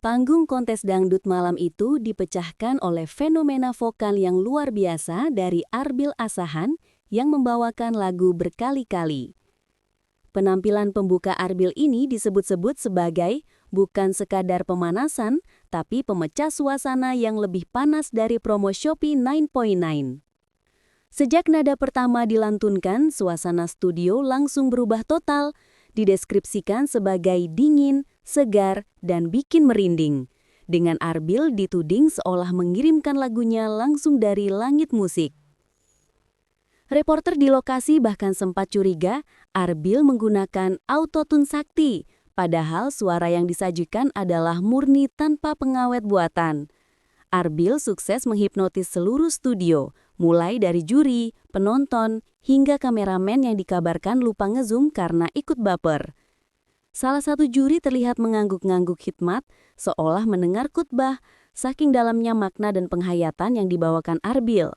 Panggung kontes dangdut malam itu dipecahkan oleh fenomena vokal yang luar biasa dari Arbil Asahan yang membawakan lagu berkali-kali. Penampilan pembuka Arbil ini disebut-sebut sebagai bukan sekadar pemanasan, tapi pemecah suasana yang lebih panas dari promo Shopee 9.9. Sejak nada pertama dilantunkan, suasana studio langsung berubah total, dideskripsikan sebagai dingin, segar, dan bikin merinding. Dengan Arbil dituding seolah mengirimkan lagunya langsung dari langit musik. Reporter di lokasi bahkan sempat curiga Arbil menggunakan autotune sakti, padahal suara yang disajikan adalah murni tanpa pengawet buatan. Arbil sukses menghipnotis seluruh studio, mulai dari juri, penonton, hingga kameramen yang dikabarkan lupa ngezoom karena ikut baper. Salah satu juri terlihat mengangguk-ngangguk hikmat, seolah mendengar khutbah, saking dalamnya makna dan penghayatan yang dibawakan Arbil.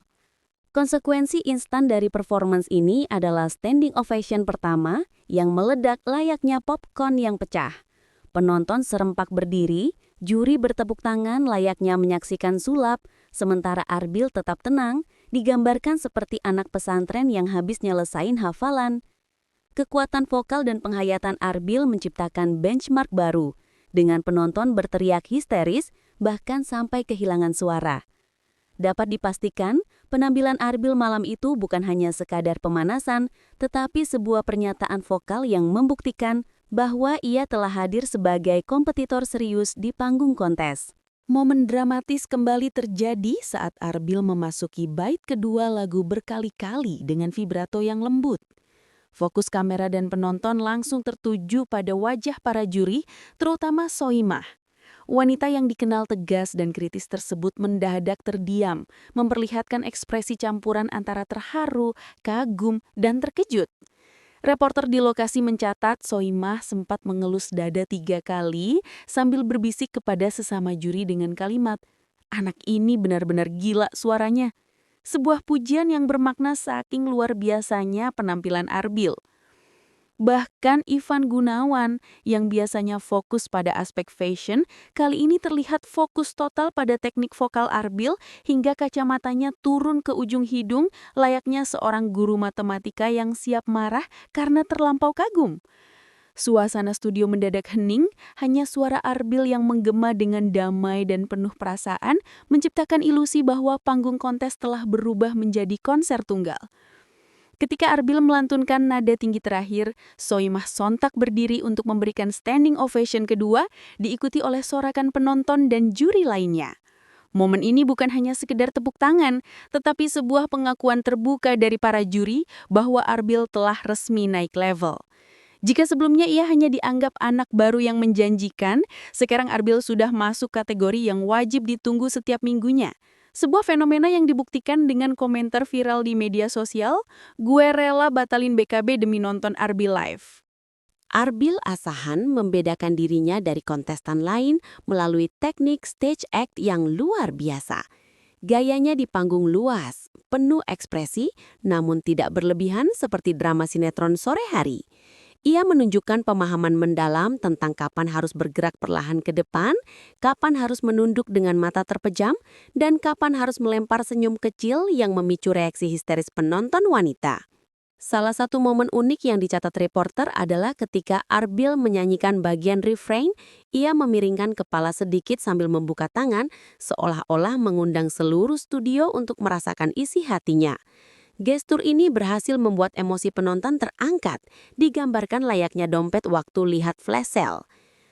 Konsekuensi instan dari performance ini adalah standing ovation pertama yang meledak layaknya popcorn yang pecah. Penonton serempak berdiri, juri bertepuk tangan layaknya menyaksikan sulap, sementara Arbil tetap tenang, digambarkan seperti anak pesantren yang habis nyelesain hafalan. Kekuatan vokal dan penghayatan Arbil menciptakan benchmark baru, dengan penonton berteriak histeris, bahkan sampai kehilangan suara. Dapat dipastikan, penampilan Arbil malam itu bukan hanya sekadar pemanasan, tetapi sebuah pernyataan vokal yang membuktikan bahwa ia telah hadir sebagai kompetitor serius di panggung kontes. Momen dramatis kembali terjadi saat Arbil memasuki bait kedua lagu berkali-kali dengan vibrato yang lembut. Fokus kamera dan penonton langsung tertuju pada wajah para juri, terutama Soimah. Wanita yang dikenal tegas dan kritis tersebut mendadak terdiam, memperlihatkan ekspresi campuran antara terharu, kagum, dan terkejut. Reporter di lokasi mencatat Soimah sempat mengelus dada 3 kali sambil berbisik kepada sesama juri dengan kalimat, "Anak ini benar-benar gila suaranya." Sebuah pujian yang bermakna saking luar biasanya penampilan Arbil. Bahkan Ivan Gunawan yang biasanya fokus pada aspek fashion, kali ini terlihat fokus total pada teknik vokal Arbil hingga kacamatanya turun ke ujung hidung layaknya seorang guru matematika yang siap marah karena terlampau kagum. Suasana studio mendadak hening, hanya suara Arbil yang menggema dengan damai dan penuh perasaan menciptakan ilusi bahwa panggung kontes telah berubah menjadi konser tunggal. Ketika Arbil melantunkan nada tinggi terakhir, Soimah sontak berdiri untuk memberikan standing ovation kedua, diikuti oleh sorakan penonton dan juri lainnya. Momen ini bukan hanya sekedar tepuk tangan, tetapi sebuah pengakuan terbuka dari para juri bahwa Arbil telah resmi naik level. Jika sebelumnya ia hanya dianggap anak baru yang menjanjikan, sekarang Arbil sudah masuk kategori yang wajib ditunggu setiap minggunya. Sebuah fenomena yang dibuktikan dengan komentar viral di media sosial, "Gue rela batalin BKB demi nonton Arbil live." Arbil Asahan membedakan dirinya dari kontestan lain melalui teknik stage act yang luar biasa. Gayanya di panggung luas, penuh ekspresi, namun tidak berlebihan seperti drama sinetron sore hari. Ia menunjukkan pemahaman mendalam tentang kapan harus bergerak perlahan ke depan, kapan harus menunduk dengan mata terpejam, dan kapan harus melempar senyum kecil yang memicu reaksi histeris penonton wanita. Salah satu momen unik yang dicatat reporter adalah ketika Arbil menyanyikan bagian refrain, ia memiringkan kepala sedikit sambil membuka tangan, seolah-olah mengundang seluruh studio untuk merasakan isi hatinya. Gestur ini berhasil membuat emosi penonton terangkat, digambarkan layaknya dompet waktu lihat flash sale.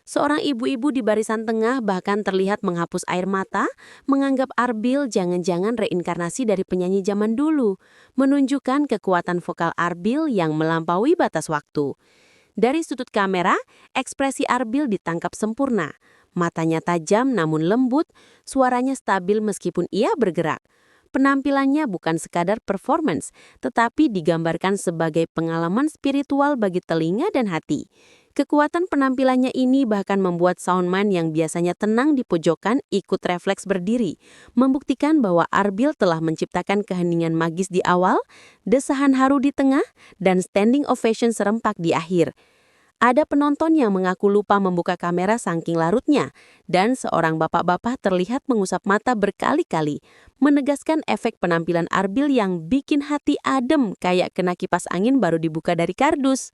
Seorang ibu-ibu di barisan tengah bahkan terlihat menghapus air mata, menganggap Arbil jangan-jangan reinkarnasi dari penyanyi zaman dulu, menunjukkan kekuatan vokal Arbil yang melampaui batas waktu. Dari sudut kamera, ekspresi Arbil ditangkap sempurna. Matanya tajam namun lembut, suaranya stabil meskipun ia bergerak. Penampilannya bukan sekadar performance, tetapi digambarkan sebagai pengalaman spiritual bagi telinga dan hati. Kekuatan penampilannya ini bahkan membuat soundman yang biasanya tenang di pojokan ikut refleks berdiri, membuktikan bahwa Arbil telah menciptakan keheningan magis di awal, desahan haru di tengah, dan standing ovation serempak di akhir. Ada penonton yang mengaku lupa membuka kamera saking larutnya, dan seorang bapak-bapak terlihat mengusap mata berkali-kali, menegaskan efek penampilan Arbil yang bikin hati adem kayak kena kipas angin baru dibuka dari kardus.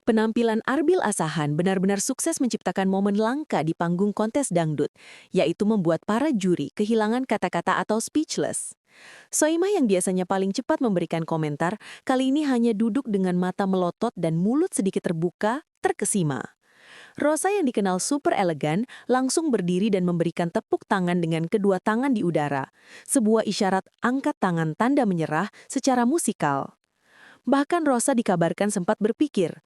Penampilan Arbil Asahan benar-benar sukses menciptakan momen langka di panggung kontes dangdut, yaitu membuat para juri kehilangan kata-kata atau speechless. Soimah yang biasanya paling cepat memberikan komentar, kali ini hanya duduk dengan mata melotot dan mulut sedikit terbuka, terkesima. Rosa yang dikenal super elegan, langsung berdiri dan memberikan tepuk tangan dengan kedua tangan di udara. Sebuah isyarat angkat tangan tanda menyerah secara musikal. Bahkan Rosa dikabarkan sempat berpikir,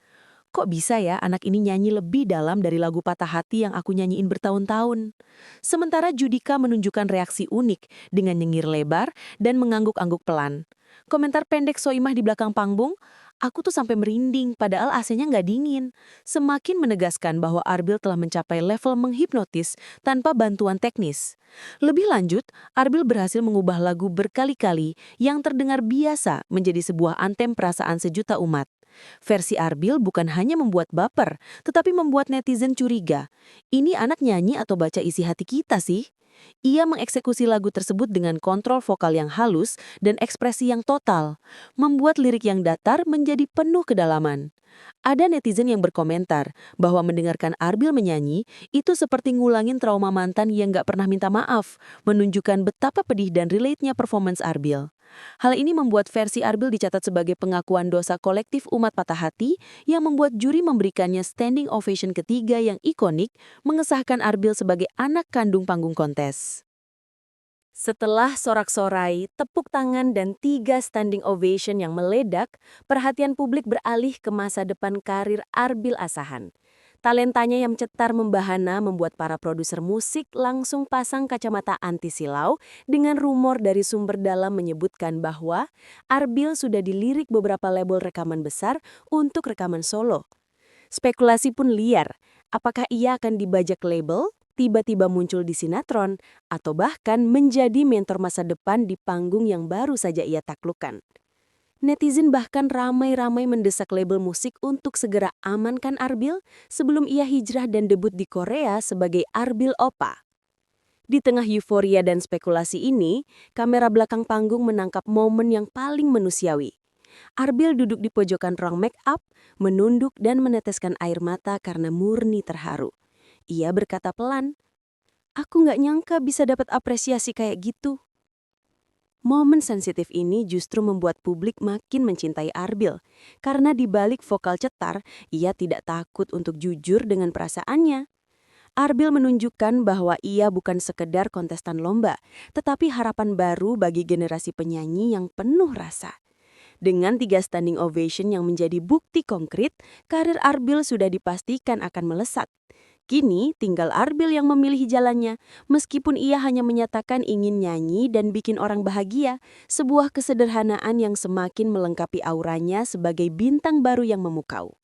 kok bisa ya anak ini nyanyi lebih dalam dari lagu Patah Hati yang aku nyanyiin bertahun-tahun? Sementara Judika menunjukkan reaksi unik dengan nyengir lebar dan mengangguk-angguk pelan. Komentar pendek Soimah di belakang panggung, aku tuh sampai merinding padahal AC-nya nggak dingin. Semakin menegaskan bahwa Arbil telah mencapai level menghipnotis tanpa bantuan teknis. Lebih lanjut, Arbil berhasil mengubah lagu berkali-kali yang terdengar biasa menjadi sebuah antem perasaan sejuta umat. Versi Arbil bukan hanya membuat baper, tetapi membuat netizen curiga. Ini anak nyanyi atau baca isi hati kita sih? Ia mengeksekusi lagu tersebut dengan kontrol vokal yang halus dan ekspresi yang total, membuat lirik yang datar menjadi penuh kedalaman. Ada netizen yang berkomentar bahwa mendengarkan Arbil menyanyi itu seperti ngulangin trauma mantan yang gak pernah minta maaf, menunjukkan betapa pedih dan relate-nya performance Arbil. Hal ini membuat versi Arbil dicatat sebagai pengakuan dosa kolektif umat patah hati yang membuat juri memberikannya standing ovation ketiga yang ikonik, mengesahkan Arbil sebagai anak kandung panggung kontes. Setelah sorak-sorai, tepuk tangan, dan 3 standing ovation yang meledak, perhatian publik beralih ke masa depan karir Arbil Asahan. Talentanya yang cetar membahana membuat para produser musik langsung pasang kacamata anti silau dengan rumor dari sumber dalam menyebutkan bahwa Arbil sudah dilirik beberapa label rekaman besar untuk rekaman solo. Spekulasi pun liar, apakah ia akan dibajak label, tiba-tiba muncul di sinetron, atau bahkan menjadi mentor masa depan di panggung yang baru saja ia taklukkan. Netizen bahkan ramai-ramai mendesak label musik untuk segera amankan Arbil sebelum ia hijrah dan debut di Korea sebagai Arbil Oppa. Di tengah euforia dan spekulasi ini, kamera belakang panggung menangkap momen yang paling manusiawi. Arbil duduk di pojokan ruang make up, menunduk dan meneteskan air mata karena murni terharu. Ia berkata pelan, "Aku nggak nyangka bisa dapat apresiasi kayak gitu." Momen sensitif ini justru membuat publik makin mencintai Arbil, karena di balik vokal cetar, ia tidak takut untuk jujur dengan perasaannya. Arbil menunjukkan bahwa ia bukan sekedar kontestan lomba, tetapi harapan baru bagi generasi penyanyi yang penuh rasa. Dengan 3 standing ovation yang menjadi bukti konkret, karir Arbil sudah dipastikan akan melesat. Kini tinggal Arbil yang memilih jalannya, meskipun ia hanya menyatakan ingin nyanyi dan bikin orang bahagia, sebuah kesederhanaan yang semakin melengkapi auranya sebagai bintang baru yang memukau.